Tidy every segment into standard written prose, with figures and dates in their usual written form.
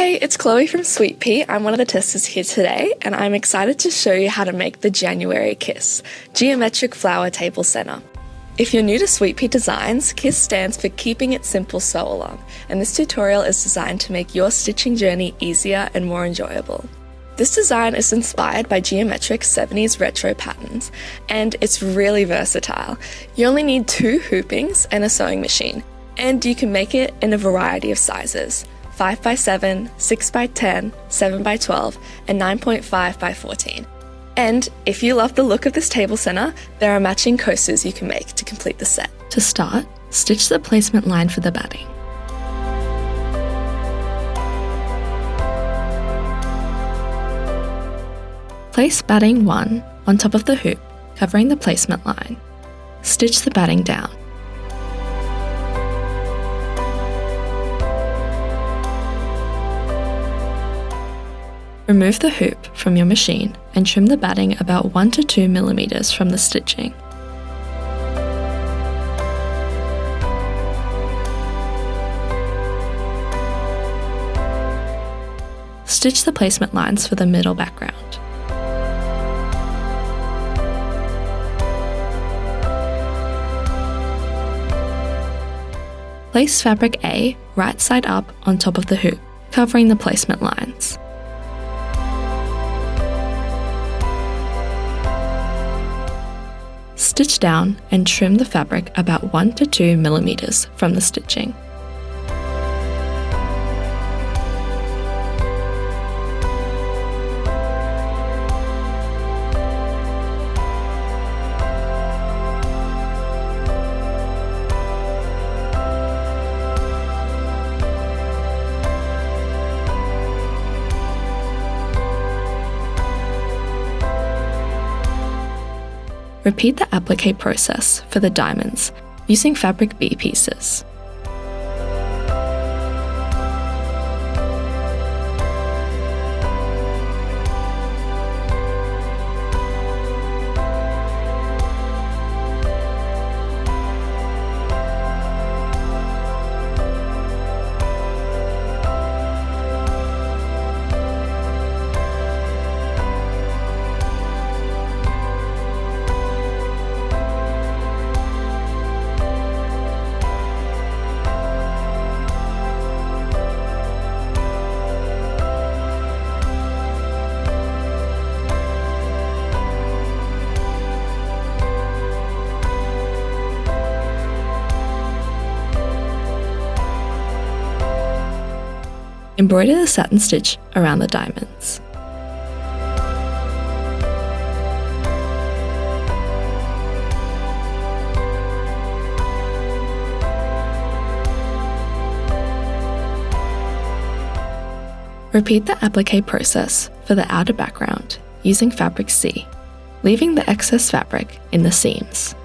Hey, it's Chloe from Sweet Pea. I'm one of the testers here today, and I'm excited to show you how to make the January Kiss, Geometric Flower Table Center. If you're new to Sweet Pea Designs, KISS stands for Keeping It Simple Sew Along, and this tutorial is designed to make your stitching journey easier and more enjoyable. This design is inspired by geometric 70s retro patterns, and it's really versatile. You only need 2 hoopings and a sewing machine, and you can make it in a variety of sizes: 5x7, 6x10, 7x12, and 9.5x14. And if you love the look of this table center, there are matching coasters you can make to complete the set. To start, stitch the placement line for the batting. Place batting 1 on top of the hoop, covering the placement line. Stitch the batting down. Remove the hoop from your machine and trim the batting about 1 to 2 millimeters from the stitching. Stitch the placement lines for the middle background. Place fabric A right side up on top of the hoop, covering the placement lines. Stitch down and trim the fabric about 1 to 2 millimeters from the stitching. Repeat the applique process for the diamonds using fabric B pieces. Embroider the satin stitch around the diamonds. Repeat the applique process for the outer background using fabric C, leaving the excess fabric in the seams.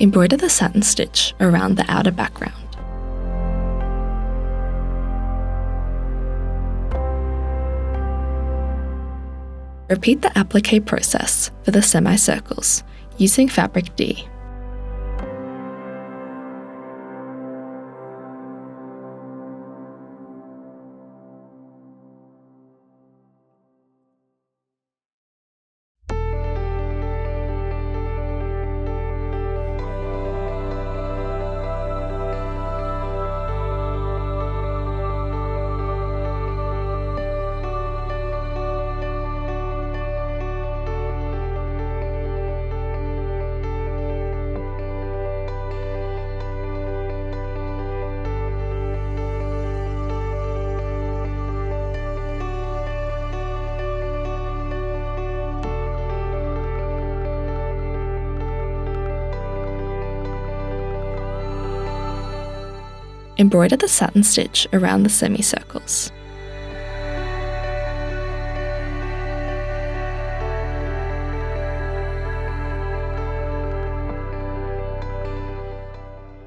Embroider the satin stitch around the outer background. Repeat the applique process for the semicircles using fabric D. embroider the satin stitch around the semicircles.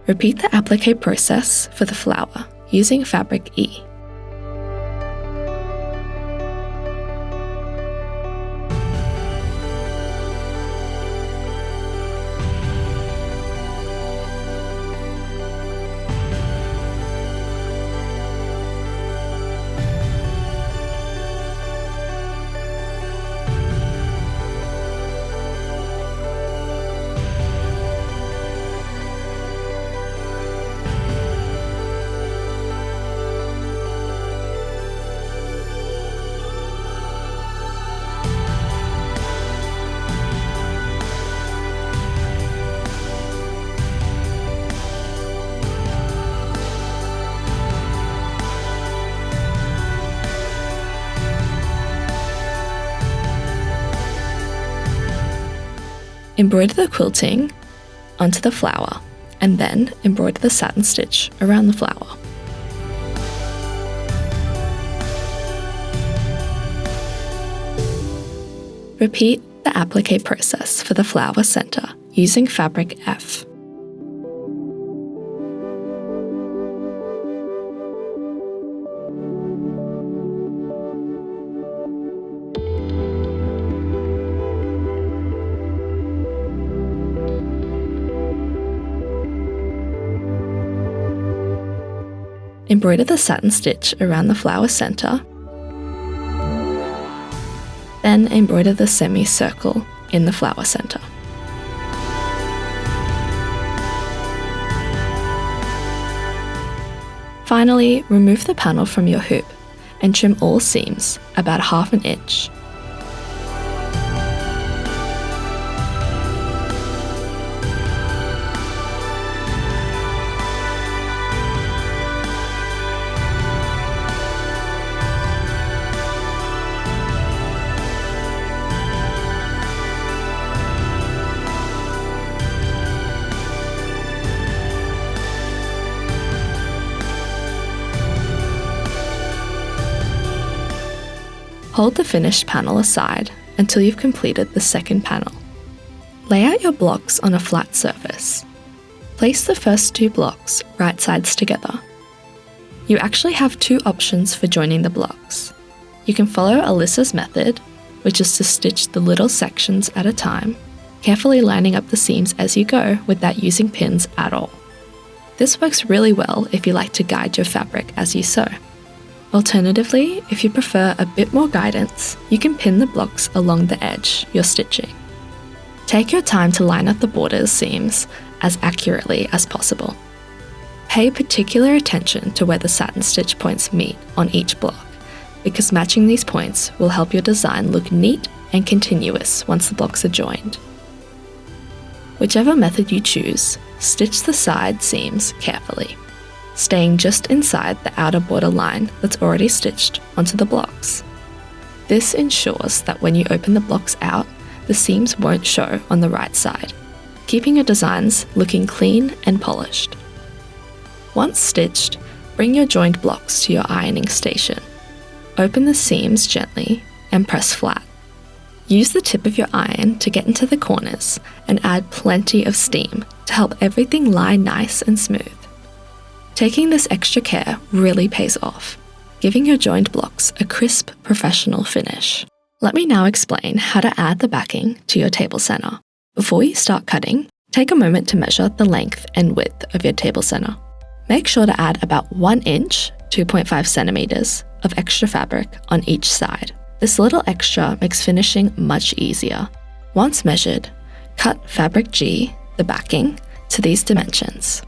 Repeat the applique process for the flower using fabric E. Embroider the quilting onto the flower, and then embroider the satin stitch around the flower. Repeat the applique process for the flower center using fabric F. Embroider the satin stitch around the flower center, then embroider the semicircle in the flower center. Finally, remove the panel from your hoop and trim all seams about 1/2 inch. Hold the finished panel aside until you've completed the second panel. Lay out your blocks on a flat surface. Place the first 2 blocks right sides together. You actually have 2 options for joining the blocks. You can follow Alyssa's method, which is to stitch the little sections at a time, carefully lining up the seams as you go without using pins at all. This works really well if you like to guide your fabric as you sew. Alternatively, if you prefer a bit more guidance, you can pin the blocks along the edge you're stitching. Take your time to line up the border seams as accurately as possible. Pay particular attention to where the satin stitch points meet on each block, because matching these points will help your design look neat and continuous once the blocks are joined. Whichever method you choose, stitch the side seams carefully, staying just inside the outer border line that's already stitched onto the blocks. This ensures that when you open the blocks out, the seams won't show on the right side, keeping your designs looking clean and polished. Once stitched, bring your joined blocks to your ironing station. Open the seams gently and press flat. Use the tip of your iron to get into the corners and add plenty of steam to help everything lie nice and smooth. Taking this extra care really pays off, giving your joined blocks a crisp, professional finish. Let me now explain how to add the backing to your table center. Before you start cutting, take a moment to measure the length and width of your table center. Make sure to add about 1 inch, 2.5 centimeters, of extra fabric on each side. This little extra makes finishing much easier. Once measured, cut fabric G, the backing, to these dimensions.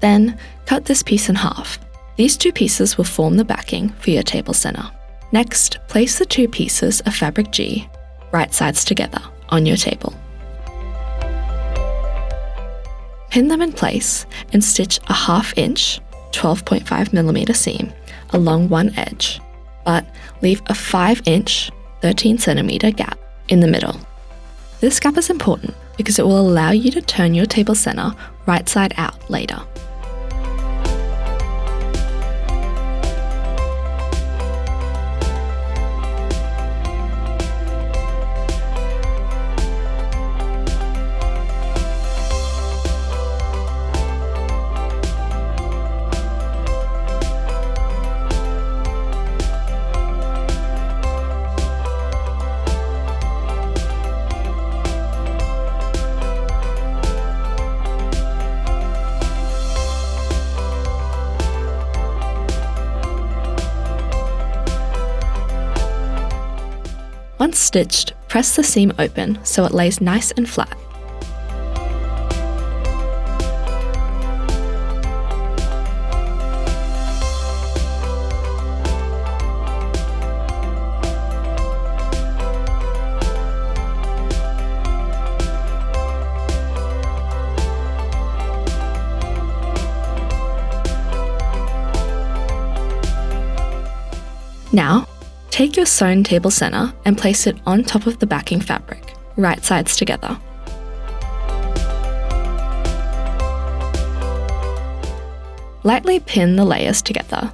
Then, cut this piece in half. These 2 pieces will form the backing for your table center. Next, place the 2 pieces of fabric G, right sides together, on your table. Pin them in place and stitch a 1/2 inch, 12.5 millimeter seam along one edge, but leave a 5 inch, 13 centimeter gap in the middle. This gap is important because it will allow you to turn your table center right side out later. Once stitched, press the seam open so it lays nice and flat. Now, take your sewn table centre and place it on top of the backing fabric, right sides together. Lightly pin the layers together,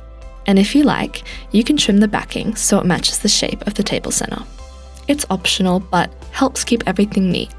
and if you like, you can trim the backing so it matches the shape of the table centre. It's optional, but helps keep everything neat.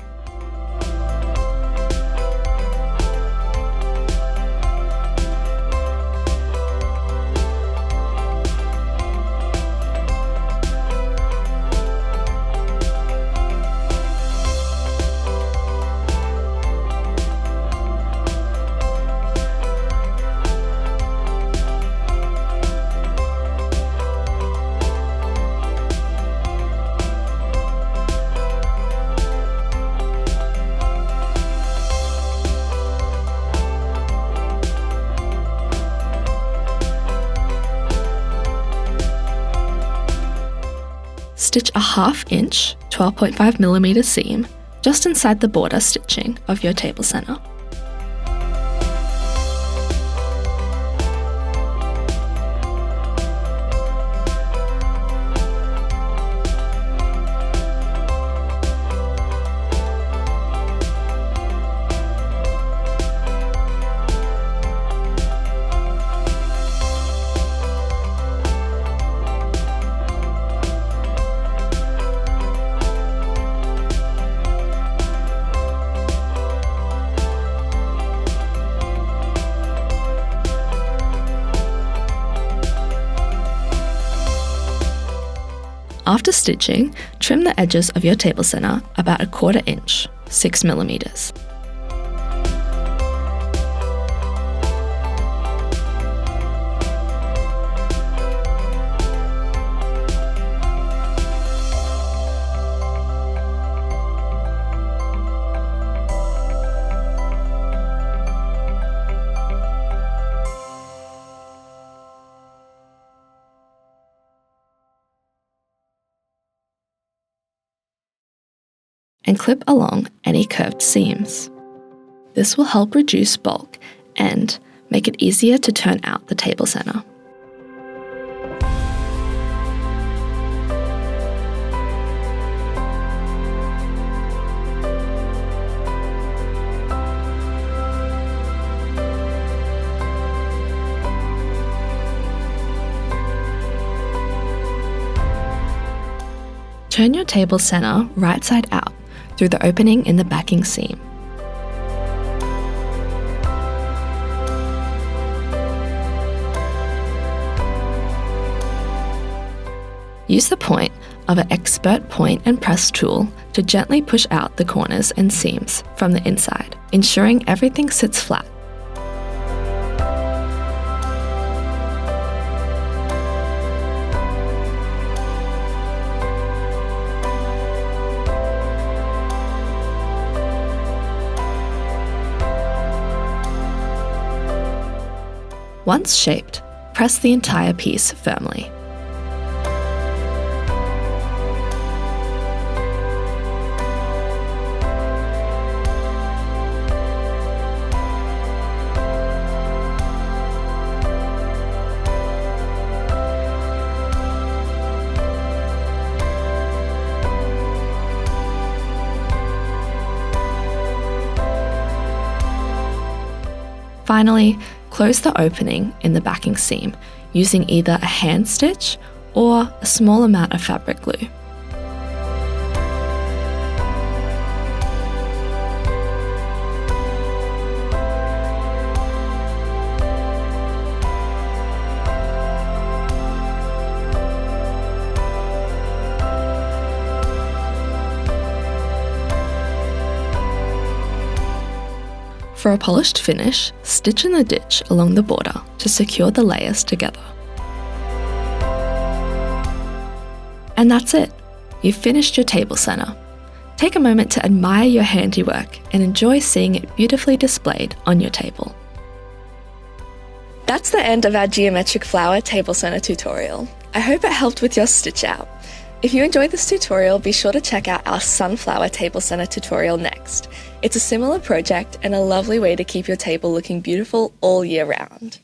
Stitch a 1/2 inch 12.5mm seam just inside the border stitching of your table centre. After stitching, trim the edges of your table centre about 1/4 inch, 6mm. And clip along any curved seams. This will help reduce bulk and make it easier to turn out the table centre. Turn your table centre right side out through the opening in the backing seam. Use the point of an expert point and press tool to gently push out the corners and seams from the inside, ensuring everything sits flat. Once shaped, press the entire piece firmly. Finally, close the opening in the backing seam using either a hand stitch or a small amount of fabric glue. For a polished finish, stitch in the ditch along the border to secure the layers together. And that's it! you've finished your table center. Take a moment to admire your handiwork and enjoy seeing it beautifully displayed on your table. That's the end of our geometric flower table center tutorial. I hope it helped with your stitch out. If you enjoyed this tutorial, be sure to check out our sunflower table center tutorial next. It's a similar project and a lovely way to keep your table looking beautiful all year round.